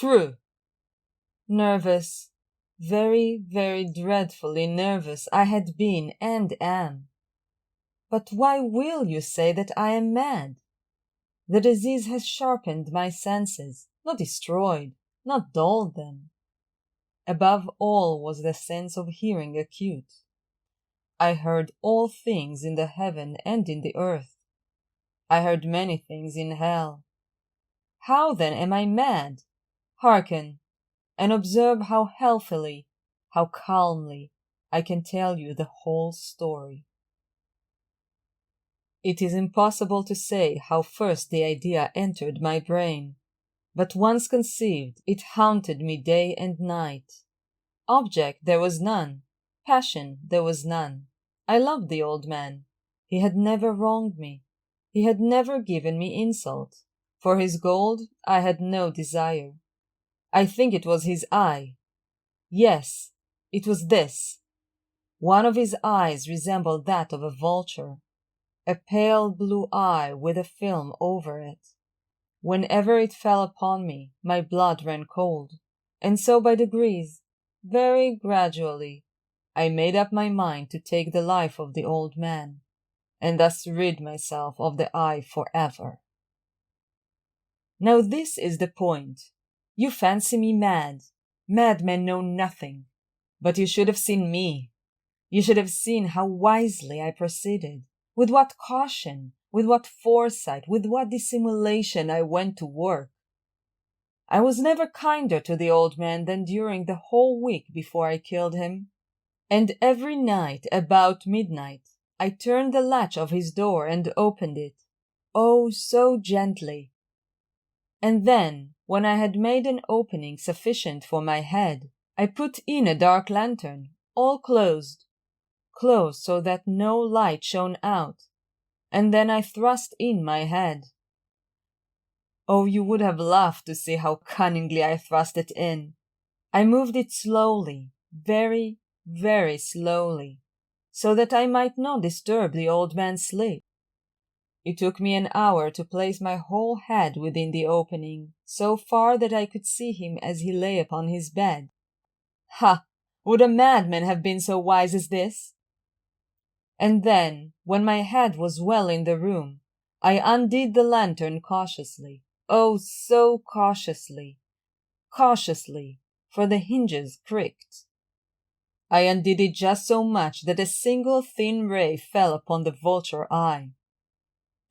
True. Nervous, very, very dreadfully nervous I had been and am. But why will you say that I am mad? The disease has sharpened my senses, not destroyed, not dulled them. Above all was the sense of hearing acute. I heard all things in the heaven and in the earth. I heard many things in hell. How then am I mad? Hearken, and observe how healthily, how calmly I can tell you the whole story. It is impossible to say how first the idea entered my brain, but once conceived, it haunted me day and night. Object there was none, passion there was none. I loved the old man. He had never wronged me. He had never given me insult. For his gold I had no desire. I think it was his eye. Yes, it was this. One of his eyes resembled that of a vulture, a pale blue eye with a film over it. Whenever it fell upon me, my blood ran cold, and so by degrees, very gradually, I made up my mind to take the life of the old man, and thus rid myself of the eye forever. Now this is the point. You fancy me mad. Madmen know nothing. But you should have seen me. You should have seen how wisely I proceeded, with what caution, with what foresight, with what dissimulation I went to work. I was never kinder to the old man than during the whole week before I killed him. And every night, about midnight, I turned the latch of his door and opened it, oh, so gently. And then, when I had made an opening sufficient for my head, I put in a dark lantern, all closed so that no light shone out, and then I thrust in my head. Oh, you would have laughed to see how cunningly I thrust it in. I moved it slowly, very, very slowly, so that I might not disturb the old man's sleep. It took me an hour to place my whole head within the opening, so far that I could see him as he lay upon his bed. Ha! Would a madman have been so wise as this? And then, when my head was well in the room, I undid the lantern cautiously, oh, so cautiously, for the hinges creaked. I undid it just so much that a single thin ray fell upon the vulture eye.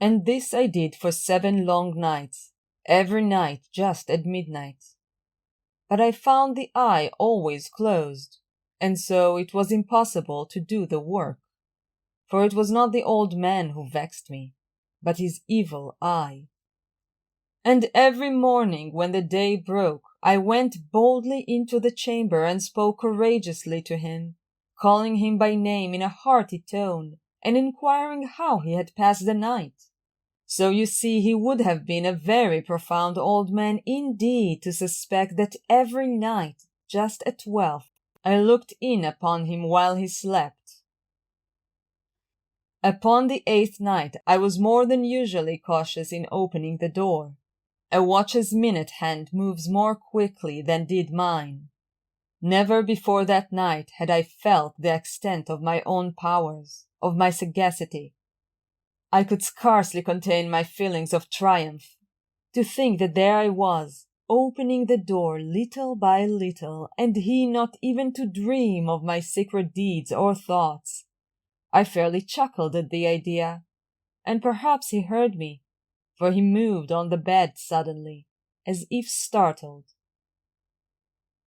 And this I did for 7 long nights, every night just at midnight. But I found the eye always closed, and so it was impossible to do the work. For it was not the old man who vexed me, but his evil eye. And every morning when the day broke, I went boldly into the chamber and spoke courageously to him, calling him by name in a hearty tone, and inquiring how he had passed the night. So you see he would have been a very profound old man indeed to suspect that every night, just at 12, I looked in upon him while he slept. Upon the 8th night I was more than usually cautious in opening the door. A watch's minute hand moves more quickly than did mine. Never before that night had I felt the extent of my own powers, of my sagacity. I could scarcely contain my feelings of triumph. To think that there I was, opening the door little by little, and he not even to dream of my secret deeds or thoughts. I fairly chuckled at the idea, and perhaps he heard me, for he moved on the bed suddenly, as if startled.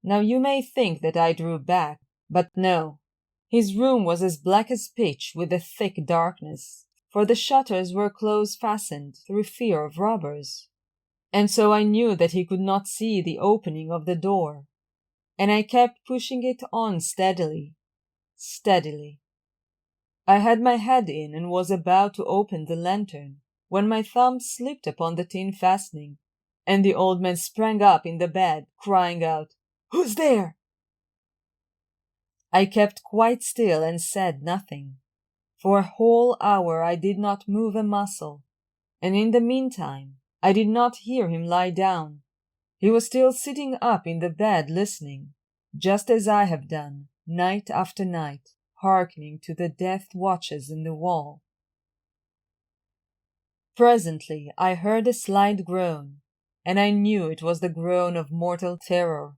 Now you may think that I drew back, but no. His room was as black as pitch with a thick darkness, for the shutters were close fastened through fear of robbers. And so I knew that he could not see the opening of the door, and I kept pushing it on steadily. I had my head in and was about to open the lantern, when my thumb slipped upon the tin fastening, and the old man sprang up in the bed, crying out, "Who's there?" I kept quite still and said nothing. For a whole hour I did not move a muscle, and in the meantime I did not hear him lie down. He was still sitting up in the bed listening, just as I have done, night after night, hearkening to the death watches in the wall. Presently I heard a slight groan, and I knew it was the groan of mortal terror.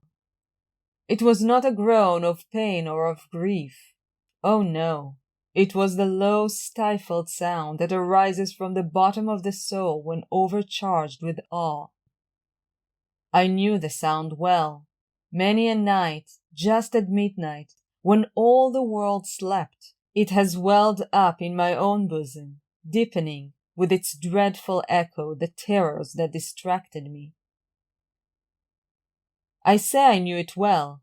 It was not a groan of pain or of grief. Oh no, it was the low, stifled sound that arises from the bottom of the soul when overcharged with awe. I knew the sound well. Many a night, just at midnight, when all the world slept, it has welled up in my own bosom, deepening, with its dreadful echo, the terrors that distracted me. I say I knew it well.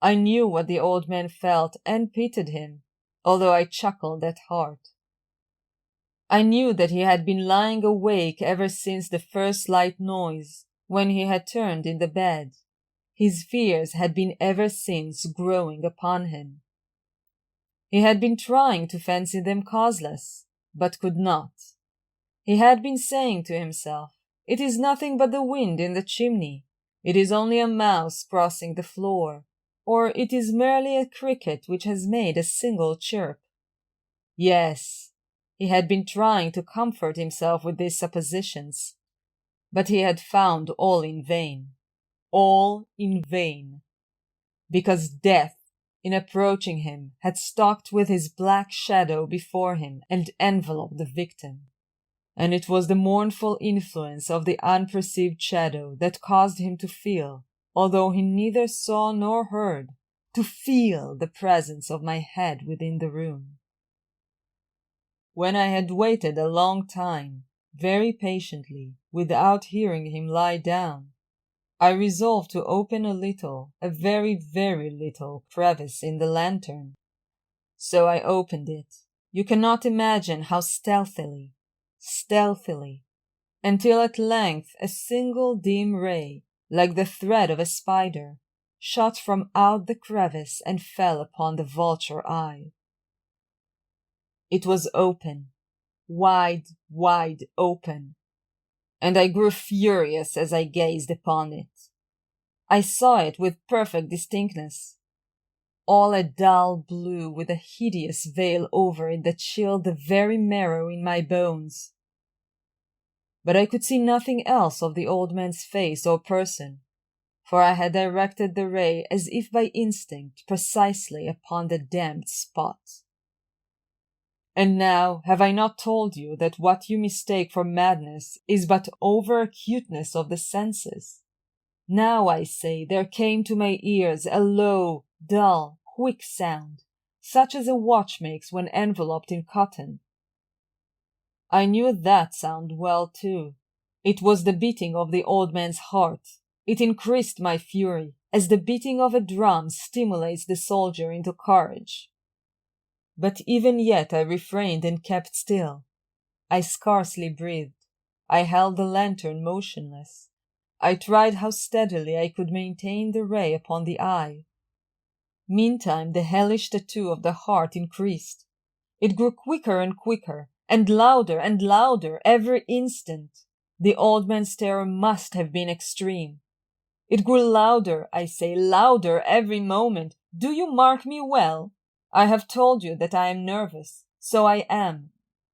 I knew what the old man felt and pitied him, although I chuckled at heart. I knew that he had been lying awake ever since the first slight noise, when he had turned in the bed. His fears had been ever since growing upon him. He had been trying to fancy them causeless, but could not. He had been saying to himself, "It is nothing but the wind in the chimney. It is only a mouse crossing the floor, or it is merely a cricket which has made a single chirp." Yes, he had been trying to comfort himself with these suppositions, but he had found all in vain. All in vain. Because death, in approaching him, had stalked with his black shadow before him and enveloped the victim. And it was the mournful influence of the unperceived shadow that caused him to feel, although he neither saw nor heard, to feel the presence of my head within the room. When I had waited a long time, very patiently, without hearing him lie down, I resolved to open a very, very little crevice in the lantern. So I opened it. You cannot imagine how stealthily, until at length a single dim ray, like the thread of a spider, shot from out the crevice and fell upon the vulture eye. It was open, wide open, and I grew furious as I gazed upon it. I saw it with perfect distinctness, all a dull blue with a hideous veil over it that chilled the very marrow in my bones. But I could see nothing else of the old man's face or person, for I had directed the ray as if by instinct precisely upon the damned spot. And now have I not told you that what you mistake for madness is but over-acuteness of the senses? Now, I say, there came to my ears a low, dull, quick sound, such as a watch makes when enveloped in cotton. I knew that sound well, too. It was the beating of the old man's heart. It increased my fury, as the beating of a drum stimulates the soldier into courage. But even yet I refrained and kept still. I scarcely breathed. I held the lantern motionless. I tried how steadily I could maintain the ray upon the eye. Meantime the hellish tattoo of the heart increased. It grew quicker and quicker, and louder every instant. The old man's terror must have been extreme. It grew louder, I say, louder every moment. Do you mark me well? I have told you that I am nervous. So I am.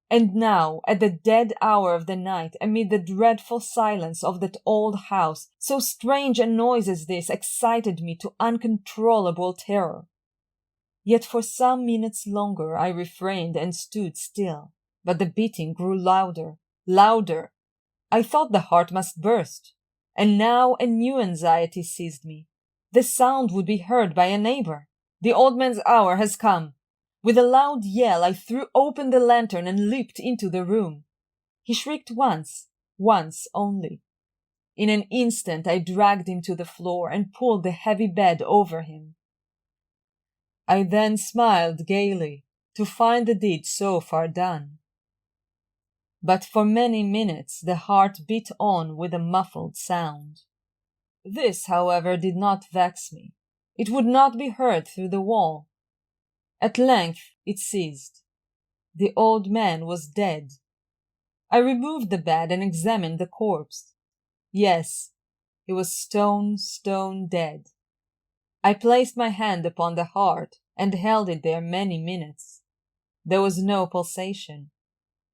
And now, at the dead hour of the night, amid the dreadful silence of that old house, so strange a noise as this excited me to uncontrollable terror. Yet for some minutes longer I refrained and stood still, but the beating grew louder. I thought the heart must burst. And now a new anxiety seized me. The sound would be heard by a neighbor. The old man's hour has come. With a loud yell, I threw open the lantern and leaped into the room. He shrieked once only. In an instant, I dragged him to the floor and pulled the heavy bed over him. I then smiled gaily to find the deed so far done. But for many minutes the heart beat on with a muffled sound. This, however, did not vex me. It would not be heard through the wall. At length it ceased. The old man was dead. I removed the bed and examined the corpse. Yes, He was stone dead. I placed my hand upon the heart and held it there many minutes. There was no pulsation.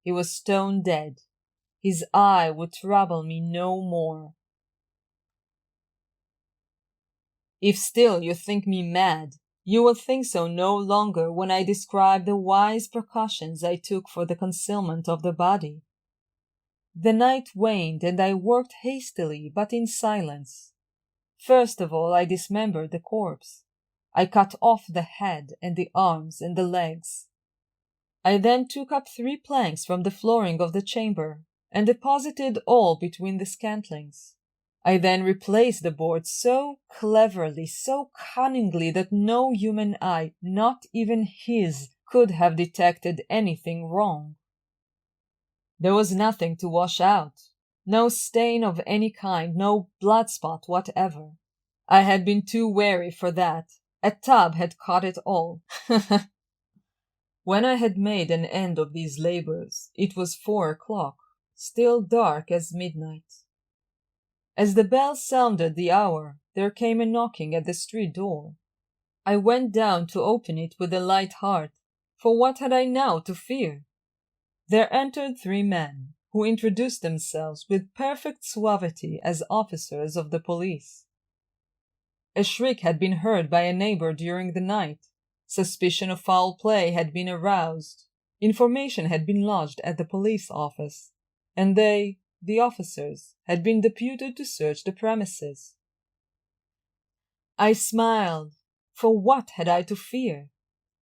He was stone dead. His eye would trouble me no more. If still you think me mad, you will think so no longer when I describe the wise precautions I took for the concealment of the body. The night waned and I worked hastily but in silence. First of all I dismembered the corpse. I cut off the head and the arms and the legs. I then took up 3 planks from the flooring of the chamber and deposited all between the scantlings. I then replaced the boards so cleverly, so cunningly that no human eye, not even his, could have detected anything wrong. There was nothing to wash out, no stain of any kind, no blood spot whatever. I had been too wary for that. A tub had caught it all. When I had made an end of these labors, it was 4 o'clock, still dark as midnight. As the bell sounded the hour, there came a knocking at the street door. I went down to open it with a light heart, for what had I now to fear? There entered 3 men, who introduced themselves with perfect suavity as officers of the police. A shriek had been heard by a neighbor during the night. Suspicion of foul play had been aroused. Information had been lodged at the police office, and they, the officers, had been deputed to search the premises. I smiled, for what had I to fear?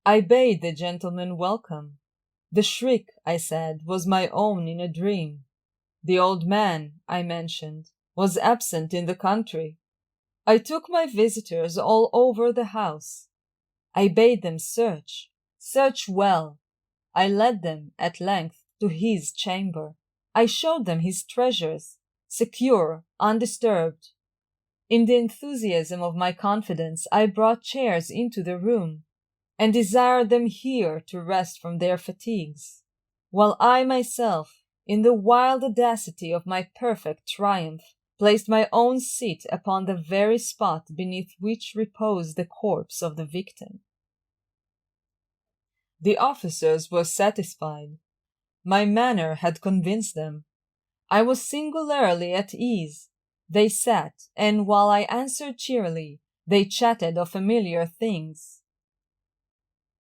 I bade the gentlemen welcome. The shriek, I said, was my own in a dream. The old man, I mentioned, was absent in the country. I took my visitors all over the house. I bade them search well. I led them, at length, to his chamber. I showed them his treasures, secure, undisturbed. In the enthusiasm of my confidence, I brought chairs into the room, and desired them here to rest from their fatigues, while I myself, in the wild audacity of my perfect triumph, placed my own seat upon the very spot beneath which reposed the corpse of the victim. The officers were satisfied. My manner had convinced them. I was singularly at ease. They sat, and while I answered cheerily, they chatted of familiar things.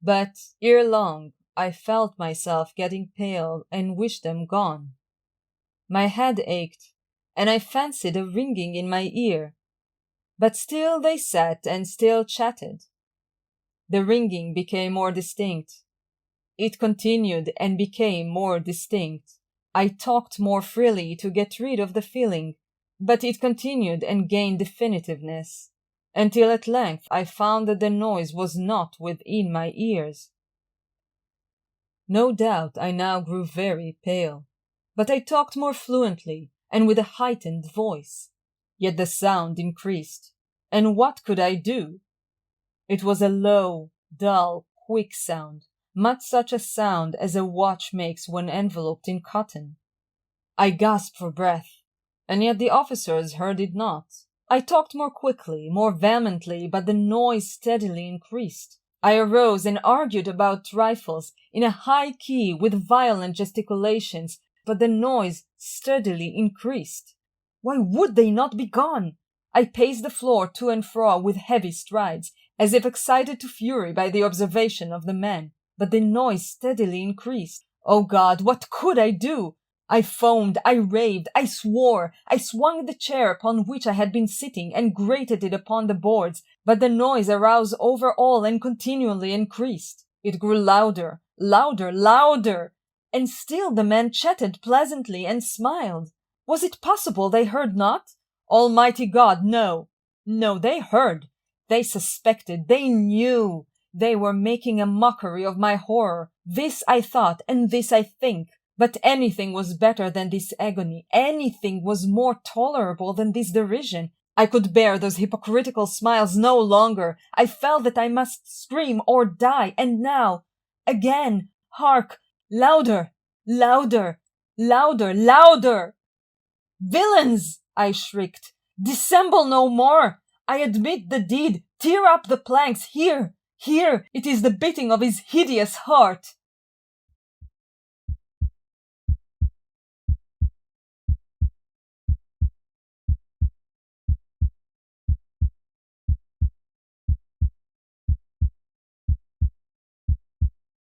But ere long I felt myself getting pale and wished them gone. My head ached, and I fancied a ringing in my ear. But still they sat and still chatted. The ringing became more distinct. It continued and became more distinct. I talked more freely to get rid of the feeling, but it continued and gained definitiveness, until at length I found that the noise was not within my ears. No doubt I now grew very pale, but I talked more fluently and with a heightened voice. Yet the sound increased, and what could I do? It was a low, dull, quick sound, much such a sound as a watch makes when enveloped in cotton. I gasped for breath, and yet the officers heard it not. I talked more quickly, more vehemently, but the noise steadily increased. I arose and argued about trifles in a high key with violent gesticulations, but the noise steadily increased. Why would they not be gone? I paced the floor to and fro with heavy strides, as if excited to fury by the observation of the men, but the noise steadily increased. Oh God, what could I do? I foamed, I raved, I swore. I swung the chair upon which I had been sitting and grated it upon the boards, but the noise aroused over all and continually increased. It grew louder, louder, louder, and still the men chatted pleasantly and smiled. Was it possible they heard not? Almighty God, no! No, they heard. They suspected. They knew. They were making a mockery of my horror. This I thought, and this I think. But anything was better than this agony. Anything was more tolerable than this derision. I could bear those hypocritical smiles no longer. I felt that I must scream or die. And now, again, hark! Louder! Louder! Louder! Louder! Villains! I shrieked. Dissemble no more! I admit the deed! Tear up the planks! Here! Here! It is the beating of his hideous heart!